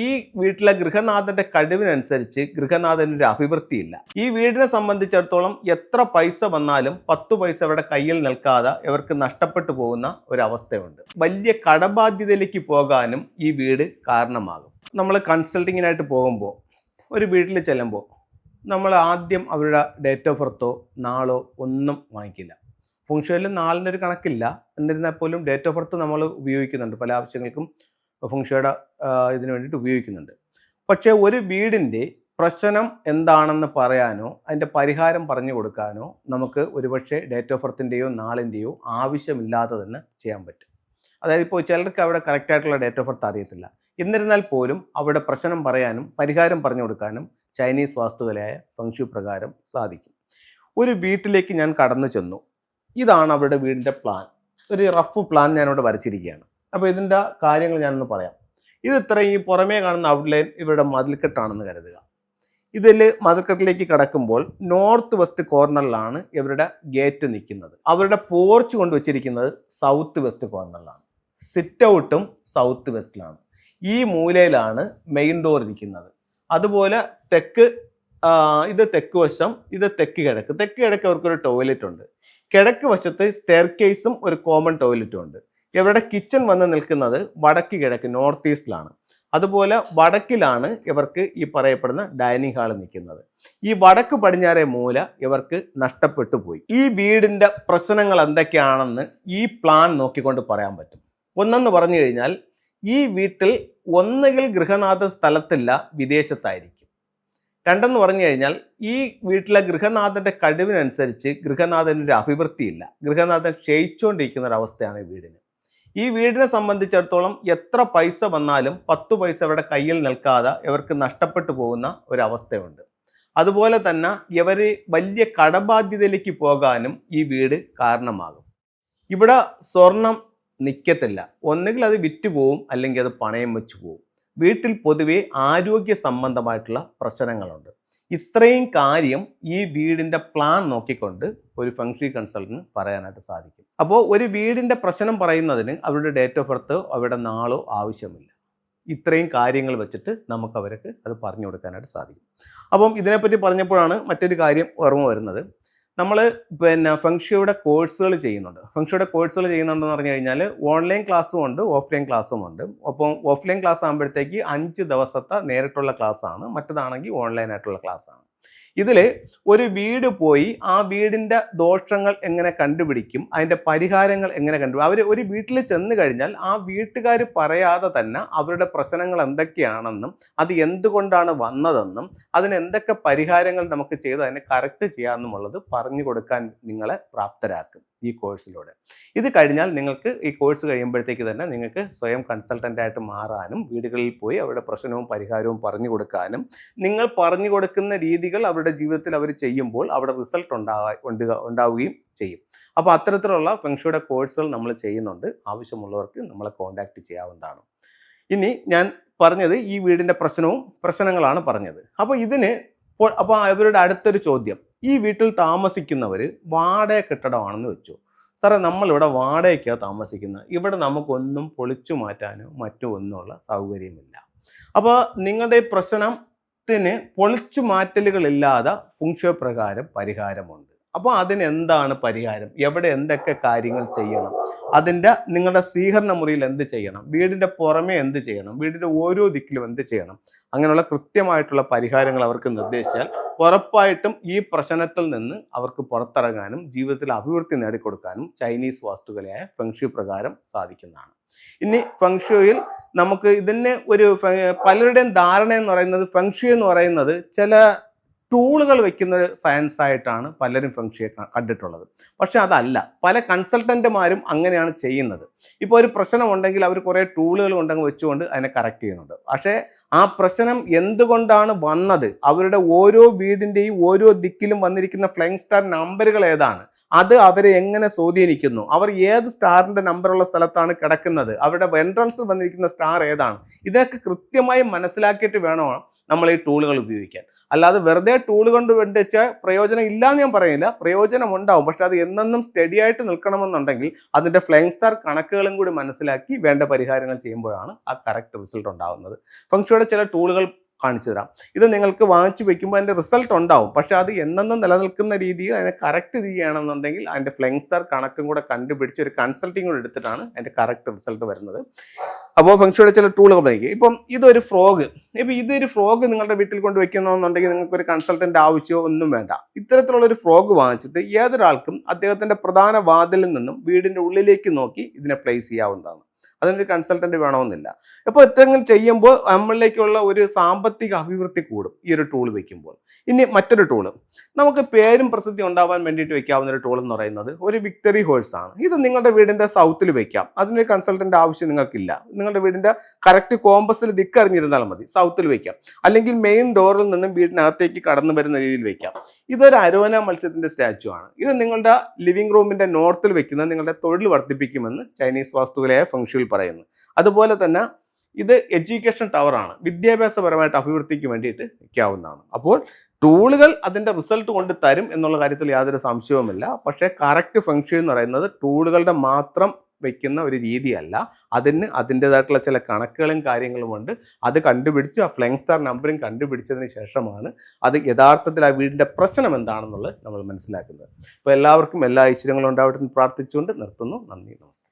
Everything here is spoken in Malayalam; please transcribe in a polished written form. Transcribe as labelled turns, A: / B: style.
A: ഈ വീട്ടിലെ ഗൃഹനാഥന്റെ കഴിവിനനുസരിച്ച് ഗൃഹനാഥന് ഒരു അഭിവൃദ്ധിയില്ല. ഈ വീടിനെ സംബന്ധിച്ചിടത്തോളം എത്ര പൈസ വന്നാലും 10 പൈസ അവരുടെ കയ്യിൽ നിൽക്കാതെ ഇവർക്ക് നഷ്ടപ്പെട്ടു പോകുന്ന ഒരവസ്ഥയുണ്ട്. വലിയ കടബാധ്യതയിലേക്ക് പോകാനും ഈ വീട് കാരണമാകും. നമ്മൾ കൺസൾട്ടിങ്ങിനായിട്ട് പോകുമ്പോൾ ഒരു വീട്ടിൽ ചെല്ലുമ്പോൾ നമ്മൾ ആദ്യം അവരുടെ ഡേറ്റ് ഓഫ് ബർത്തോ നാളോ ഒന്നും വാങ്ങിക്കില്ല. ഫംഗ്ഷനിൽ നാളിൻ്റെ ഒരു കണക്കില്ല, എന്നിരുന്നാൽ പോലും ഡേറ്റ് ഓഫ് ബർത്ത് നമ്മൾ ഉപയോഗിക്കുന്നുണ്ട്, പല ആവശ്യങ്ങൾക്കും ഫംഗ്ഷയുടെ ഇതിനു വേണ്ടിയിട്ട് ഉപയോഗിക്കുന്നുണ്ട്. പക്ഷേ ഒരു വീടിൻ്റെ പ്രശ്നം എന്താണെന്ന് പറയാനോ അതിൻ്റെ പരിഹാരം പറഞ്ഞു കൊടുക്കാനോ നമുക്ക് ഒരുപക്ഷെ ഡേറ്റ് ഓഫ് ബർത്തിൻ്റെയോ നാളിൻ്റെയോ ആവശ്യമില്ലാതെ തന്നെ ചെയ്യാൻ പറ്റും. അതായത് ഇപ്പോൾ ചിലർക്ക് അവിടെ കറക്റ്റായിട്ടുള്ള ഡേറ്റ് ഓഫ് ബർത്ത് അറിയത്തില്ല, എന്നിരുന്നാൽ പോലും അവിടെ പ്രശ്നം പറയാനും പരിഹാരം പറഞ്ഞു കൊടുക്കാനും ചൈനീസ് വാസ്തുകലയായ ഫംഗ്ഷു പ്രകാരം സാധിക്കും. ഒരു വീട്ടിലേക്ക് ഞാൻ കടന്നു ചെന്നു. ഇതാണ് അവരുടെ വീടിൻ്റെ പ്ലാൻ, ഒരു റഫ് പ്ലാൻ ഞാനിവിടെ വരച്ചിരിക്കുകയാണ്. അപ്പോൾ ഇതിൻ്റെ കാര്യങ്ങൾ ഞാനൊന്ന് പറയാം. ഇത് ഇത്രയും പുറമേ കാണുന്ന ഔട്ട്ലൈൻ ഇവരുടെ മതിൽക്കെട്ടാണെന്ന് കരുതുക. ഇതിൽ മതിൽക്കെട്ടിലേക്ക് കടക്കുമ്പോൾ നോർത്ത് വെസ്റ്റ് കോർണറിലാണ് ഇവരുടെ ഗേറ്റ് നിൽക്കുന്നത്. അവരുടെ പോർച്ച് കൊണ്ടുവച്ചിരിക്കുന്നത് സൗത്ത് വെസ്റ്റ് കോർണറിലാണ്. സിറ്റ് ഔട്ടും സൗത്ത് വെസ്റ്റിലാണ്. ഈ മൂലയിലാണ് മെയിൻ ഡോർ ഇരിക്കുന്നത്. അതുപോലെ ഇത് തെക്ക് വശം, ഇത് തെക്ക് കിഴക്ക്. തെക്ക് കിഴക്ക് അവർക്കൊരു ടോയ്ലറ്റ് ഉണ്ട്. കിഴക്ക് വശത്ത് സ്റ്റെയർ കേസും ഒരു കോമൺ ടോയ്ലറ്റും ഉണ്ട്. ഇവരുടെ കിച്ചൺ വന്ന് നിൽക്കുന്നത് വടക്ക് കിഴക്ക് നോർത്ത് ഈസ്റ്റിലാണ്. അതുപോലെ വടക്കിലാണ് ഇവർക്ക് ഈ പറയപ്പെടുന്ന ഡൈനിങ് ഹാൾ നിൽക്കുന്നത്. ഈ വടക്ക് പടിഞ്ഞാറേ മൂല ഇവർക്ക് നഷ്ടപ്പെട്ടു പോയി. ഈ വീടിൻ്റെ പ്രശ്നങ്ങൾ എന്തൊക്കെയാണെന്ന് ഈ പ്ലാൻ നോക്കിക്കൊണ്ട് പറയാൻ പറ്റും. ഒന്നെന്ന് പറഞ്ഞു കഴിഞ്ഞാൽ ഈ വീട്ടിൽ ഒന്നുകിൽ ഗൃഹനാഥ സ്ഥലത്തില്ല, വിദേശത്തായിരിക്കും. രണ്ടെന്ന് പറഞ്ഞു കഴിഞ്ഞാൽ ഈ വീട്ടിലെ ഗൃഹനാഥന്റെ കഴിവിനനുസരിച്ച് ഗൃഹനാഥന് ഒരു അഭിവൃദ്ധിയില്ല. ഗൃഹനാഥൻ ക്ഷയിച്ചുകൊണ്ടിരിക്കുന്ന ഒരവസ്ഥയാണ് ഈ വീടിന്. ഈ വീടിനെ സംബന്ധിച്ചിടത്തോളം എത്ര പൈസ വന്നാലും 10 പൈസ അവരുടെ കയ്യിൽ നിൽക്കാതെ ഇവർക്ക് നഷ്ടപ്പെട്ടു പോകുന്ന ഒരവസ്ഥയുണ്ട്. അതുപോലെ തന്നെ ഇവർ വലിയ കടബാധ്യതയിലേക്ക് പോകാനും ഈ വീട് കാരണമാകും. ഇവിടെ സ്വർണം നിൽക്കത്തില്ല, ഒന്നുകിൽ അത് വിറ്റുപോകും അല്ലെങ്കിൽ അത് പണയം വെച്ച് പോകും. വീട്ടിൽ പൊതുവെ ആരോഗ്യ സംബന്ധമായിട്ടുള്ള പ്രശ്നങ്ങളുണ്ട്. ഇത്രയും കാര്യം ഈ വീടിൻ്റെ പ്ലാൻ നോക്കിക്കൊണ്ട് ഒരു ഫംഗ്ഷി കൺസൾട്ടന്റിന് പറയാനായിട്ട് സാധിക്കും. അപ്പോൾ ഒരു വീടിൻ്റെ പ്രശ്നം പറയുന്നതിന് അവരുടെ ഡേറ്റ് ഓഫ് ബർത്തോ അവരുടെ നാളോ ആവശ്യമില്ല. ഇത്രയും കാര്യങ്ങൾ വെച്ചിട്ട് നമുക്ക് അവർക്ക് അത് പറഞ്ഞു കൊടുക്കാനായിട്ട് സാധിക്കും. അപ്പം ഇതിനെപ്പറ്റി പറഞ്ഞപ്പോഴാണ് മറ്റൊരു കാര്യം ഓർമ്മ വരുന്നത്. നമ്മൾ ഫംഗ്ഷിയുടെ കോഴ്സുകൾ ചെയ്യുന്നുണ്ട്. ഫംഗ്ഷിയുടെ കോഴ്സുകൾ ചെയ്യുന്നുണ്ടെന്ന് പറഞ്ഞു കഴിഞ്ഞാൽ ഓൺലൈൻ ക്ലാസ്സും ഉണ്ട്, ഓഫ്ലൈൻ ക്ലാസ്സും ഉണ്ട്. അപ്പം ഓഫ്ലൈൻ ക്ലാസ് ആകുമ്പോഴത്തേക്ക് 5 ദിവസത്തെ നേരിട്ടുള്ള ക്ലാസ്സാണ്, മറ്റതാണെങ്കിൽ ഓൺലൈനായിട്ടുള്ള ക്ലാസ്സാണ്. ഇതിൽ ഒരു വീട് പോയി ആ വീടിൻ്റെ ദോഷങ്ങൾ എങ്ങനെ കണ്ടുപിടിക്കും, അതിൻ്റെ പരിഹാരങ്ങൾ എങ്ങനെ കണ്ടുപിടിക്കും. അവർ ഒരു വീട്ടിൽ ചെന്ന് കഴിഞ്ഞാൽ ആ വീട്ടുകാർ പറയാതെ തന്നെ അവരുടെ പ്രശ്നങ്ങൾ എന്തൊക്കെയാണെന്നും അത് എന്തുകൊണ്ടാണ് വന്നതെന്നും അതിന് എന്തൊക്കെ പരിഹാരങ്ങൾ നമുക്ക് ചെയ്ത് അതിനെ കറക്റ്റ് ചെയ്യാമെന്നുമുള്ളത് പറഞ്ഞു കൊടുക്കാൻ നിങ്ങളെ പ്രാപ്തരാക്കും ഈ കോഴ്സിലൂടെ. ഇത് കഴിഞ്ഞാൽ നിങ്ങൾക്ക് ഈ കോഴ്സ് കഴിയുമ്പോഴത്തേക്ക് തന്നെ നിങ്ങൾക്ക് സ്വയം കൺസൾട്ടൻ്റായിട്ട് മാറാനും വീടുകളിൽ പോയി അവരുടെ പ്രശ്നവും പരിഹാരവും പറഞ്ഞു കൊടുക്കാനും, നിങ്ങൾ പറഞ്ഞു കൊടുക്കുന്ന രീതികൾ അവരുടെ ജീവിതത്തിൽ അവർ ചെയ്യുമ്പോൾ അവിടെ റിസൾട്ട് ഉണ്ടാവുകയും ചെയ്യും. അപ്പോൾ അത്തരത്തിലുള്ള ഫെങ്ഷുയുടെ കോഴ്സുകൾ നമ്മൾ ചെയ്യുന്നുണ്ട്. ആവശ്യമുള്ളവർക്ക് നമ്മളെ കോൺടാക്റ്റ് ചെയ്യാവുന്നതാണ്. ഇനി ഞാൻ പറഞ്ഞത് ഈ വീടിൻ്റെ പ്രശ്നങ്ങളാണ് പറഞ്ഞത്. അപ്പോൾ അവരുടെ അടുത്തൊരു ചോദ്യം, ഈ വീട്ടിൽ താമസിക്കുന്നവർ വാടക കെട്ടിടമാണെന്ന് വെച്ചു. സാറേ, നമ്മളിവിടെ വാടകയ്ക്കാണ് താമസിക്കുന്നത്, ഇവിടെ നമുക്കൊന്നും പൊളിച്ചു മാറ്റാനോ മറ്റോ ഒന്നുമുള്ള സൗകര്യമില്ല. അപ്പോൾ നിങ്ങളുടെ പ്രശ്നത്തിന് പൊളിച്ചു മാറ്റലുകളില്ലാതെ ഫംഗ്ഷു പ്രകാരം പരിഹാരമുണ്ട്. അപ്പോൾ അതിനെന്താണ് പരിഹാരം, എവിടെ എന്തൊക്കെ കാര്യങ്ങൾ ചെയ്യണം, നിങ്ങളുടെ സ്വീകരണ മുറിയിൽ എന്ത് ചെയ്യണം, വീടിൻ്റെ പുറമെ എന്ത് ചെയ്യണം, വീടിൻ്റെ ഓരോ ദിക്കിലും എന്ത് ചെയ്യണം, അങ്ങനെയുള്ള കൃത്യമായിട്ടുള്ള പരിഹാരങ്ങൾ അവർക്ക് നിർദ്ദേശിച്ചാൽ ഉറപ്പായിട്ടും ഈ പ്രശ്നത്തിൽ നിന്ന് അവർക്ക് പുറത്തിറങ്ങാനും ജീവിതത്തിൽ അഭിവൃദ്ധി നേടിക്കൊടുക്കാനും ചൈനീസ് വാസ്തുകലയായ ഫെങ്ഷു പ്രകാരം സാധിക്കുന്നതാണ്. ഇനി ഫെങ്ഷുയിൽ നമുക്ക് പലരുടെയും ധാരണ എന്ന് പറയുന്നത് ഫെങ്ഷു എന്ന് പറയുന്നത് ചില ടൂളുകൾ വെക്കുന്ന ഒരു സയൻസ് ആയിട്ടാണ് പലരും ഫെങ്ഷുയെ കണ്ടിട്ടുള്ളത്. പക്ഷെ അതല്ല, പല കൺസൾട്ടന്റുമാരും അങ്ങനെയാണ് ചെയ്യുന്നത്. ഇപ്പോൾ ഒരു പ്രശ്നം ഉണ്ടെങ്കിൽ അവർ കുറേ ടൂളുകൾ ഉണ്ടെങ്കിൽ വെച്ചുകൊണ്ട് അതിനെ കറക്റ്റ് ചെയ്യുന്നുണ്ട്. പക്ഷേ ആ പ്രശ്നം എന്തുകൊണ്ടാണ് വന്നത്, അവരുടെ ഓരോ വീടിൻ്റെയും ഓരോ ദിക്കിലും വന്നിരിക്കുന്ന ഫ്ലൈങ് സ്റ്റാർ നമ്പറുകൾ ഏതാണ്, അത് അവരെ എങ്ങനെ സ്വാധീനിക്കുന്നു, അവർ ഏത് സ്റ്റാറിൻ്റെ നമ്പറുള്ള സ്ഥലത്താണ് കിടക്കുന്നത്, അവരുടെ എൻട്രൻസ് വന്നിരിക്കുന്ന സ്റ്റാർ ഏതാണ്, ഇതൊക്കെ കൃത്യമായി മനസ്സിലാക്കിയിട്ട് വേണം നമ്മൾ ഈ ടൂളുകൾ ഉപയോഗിക്കാൻ. അല്ലാതെ വെറുതെ ടൂൾ കൊണ്ട് വെച്ച് പ്രയോജനം ഇല്ലാന്ന് ഞാൻ പറയുന്നില്ല, പ്രയോജനം ഉണ്ടാവും. പക്ഷെ അത് എന്നെന്നും സ്റ്റഡി ആയിട്ട് നിൽക്കണമെന്നുണ്ടെങ്കിൽ അതിൻ്റെ ഫ്ലൈയിങ് സ്റ്റാർ കണക്കുകളും കൂടി മനസ്സിലാക്കി വേണ്ട പരിഹാരങ്ങൾ ചെയ്യുമ്പോഴാണ് ആ കറക്റ്റ് റിസൾട്ട് ഉണ്ടാകുന്നത്. ഫെങ്ഷുയുടെ ചില ടൂളുകൾ കാണിച്ചു തരാം. ഇത് നിങ്ങൾക്ക് വാങ്ങിച്ചു വെക്കുമ്പോൾ അതിൻ്റെ റിസൾട്ട് ഉണ്ടാവും. പക്ഷെ അത് എന്നെന്നും നിലനിൽക്കുന്ന രീതിയിൽ അതിനെ കറക്റ്റ് ചെയ്യുകയാണെന്നുണ്ടെങ്കിൽ അതിൻ്റെ ഫ്ലൈയിങ് സ്റ്റാർ കണക്കും കൂടെ കണ്ടുപിടിച്ച് ഒരു കൺസൾട്ടിങ് കൂടെ എടുത്തിട്ടാണ് അതിൻ്റെ കറക്റ്റ് റിസൾട്ട് വരുന്നത്. അപ്പോൾ ഫെങ്ഷുയുടെ ചില ടൂളുകൾ ഉപയോഗിക്കും. ഇപ്പം ഇതൊരു ഫ്രോഗ്, ഇതൊരു ഫ്രോഗ് നിങ്ങളുടെ വീട്ടിൽ കൊണ്ട് വെക്കണമെന്നുണ്ടെങ്കിൽ നിങ്ങൾക്ക് ഒരു കൺസൾട്ടൻ്റ് ആവശ്യമോ ഒന്നും വേണ്ട. ഇത്തരത്തിലുള്ളൊരു ഫ്രോഗ് വാങ്ങിച്ചിട്ട് ഏതൊരാൾക്കും അദ്ദേഹത്തിൻ്റെ പ്രധാന വാതിലിൽ നിന്നും വീടിൻ്റെ ഉള്ളിലേക്ക് നോക്കി ഇതിനെ പ്ലേസ് ചെയ്യാവുന്നതാണ്. അതിനൊരു കൺസൾട്ടന്റ് വേണമെന്നില്ല. അപ്പോൾ ഇത്തരങ്ങൾ ചെയ്യുമ്പോൾ നമ്മളിലേക്കുള്ള ഒരു സാമ്പത്തിക അഭിവൃദ്ധി കൂടും ഈ ഒരു ടൂൾ വെക്കുമ്പോൾ. ഇനി മറ്റൊരു ടൂള്, നമുക്ക് പേരും പ്രസിദ്ധി ഉണ്ടാവാൻ വേണ്ടിയിട്ട് വെക്കാവുന്ന ഒരു ടൂൾ എന്ന് പറയുന്നത് ഒരു വിക്ടറി ഹോഴ്സ് ആണ്. ഇത് നിങ്ങളുടെ വീടിന്റെ സൗത്തിൽ വെക്കാം. അതിനൊരു കൺസൾട്ടന്റ് ആവശ്യം നിങ്ങൾക്കില്ല. നിങ്ങളുടെ വീടിന്റെ കറക്റ്റ് കോമ്പസിൽ ദിക്കറിഞ്ഞിരുന്നാൽ മതി. സൗത്തിൽ വെക്കാം, അല്ലെങ്കിൽ മെയിൻ ഡോറിൽ നിന്നും വീടിനകത്തേക്ക് കടന്നു വരുന്ന രീതിയിൽ വെക്കാം. ഇതൊരു അരോന മത്സ്യത്തിന്റെ സ്റ്റാച്ചു ആണ്. ഇത് നിങ്ങളുടെ ലിവിംഗ് റൂമിന്റെ നോർത്തിൽ വെക്കുന്നത് നിങ്ങളുടെ തൊഴിൽ വർദ്ധിപ്പിക്കുമെന്ന് ചൈനീസ് വാസ്തുവിലെ ഫെങ്ഷുയിൽ പറയുന്നു. അതുപോലെ തന്നെ ഇത് എഡ്യൂക്കേഷൻ ടവറാണ്, വിദ്യാഭ്യാസപരമായിട്ട് അഭിവൃദ്ധിക്ക് വേണ്ടിയിട്ട് വയ്ക്കാവുന്നതാണ്. അപ്പോൾ ടൂളുകൾ അതിൻ്റെ റിസൾട്ട് കൊണ്ട് തരും എന്നുള്ള കാര്യത്തിൽ യാതൊരു സംശയവുമില്ല. പക്ഷേ കറക്റ്റ് ഫെങ്ഷു എന്ന് പറയുന്നത് ടൂളുകളുടെ മാത്രം വയ്ക്കുന്ന ഒരു രീതിയല്ല. അതിന് അതിൻ്റെതായിട്ടുള്ള ചില കണക്കുകളും കാര്യങ്ങളുമുണ്ട്. അത് കണ്ടുപിടിച്ച് ആ ഫ്ലൈയിങ് സ്റ്റാർ നമ്പറിങ് കണ്ടുപിടിച്ചതിന് ശേഷമാണ് അത് യഥാർത്ഥത്തിൽ ആ വീടിൻ്റെ പ്രശ്നം എന്താണെന്നുള്ളത് നമ്മൾ മനസ്സിലാക്കുന്നത്. അപ്പോൾ എല്ലാവർക്കും എല്ലാ ഐശ്വര്യങ്ങളും ഉണ്ടാവട്ടെ എന്ന് പ്രാർത്ഥിച്ചുകൊണ്ട് നിർത്തുന്നു. നന്ദി, നമസ്കാരം.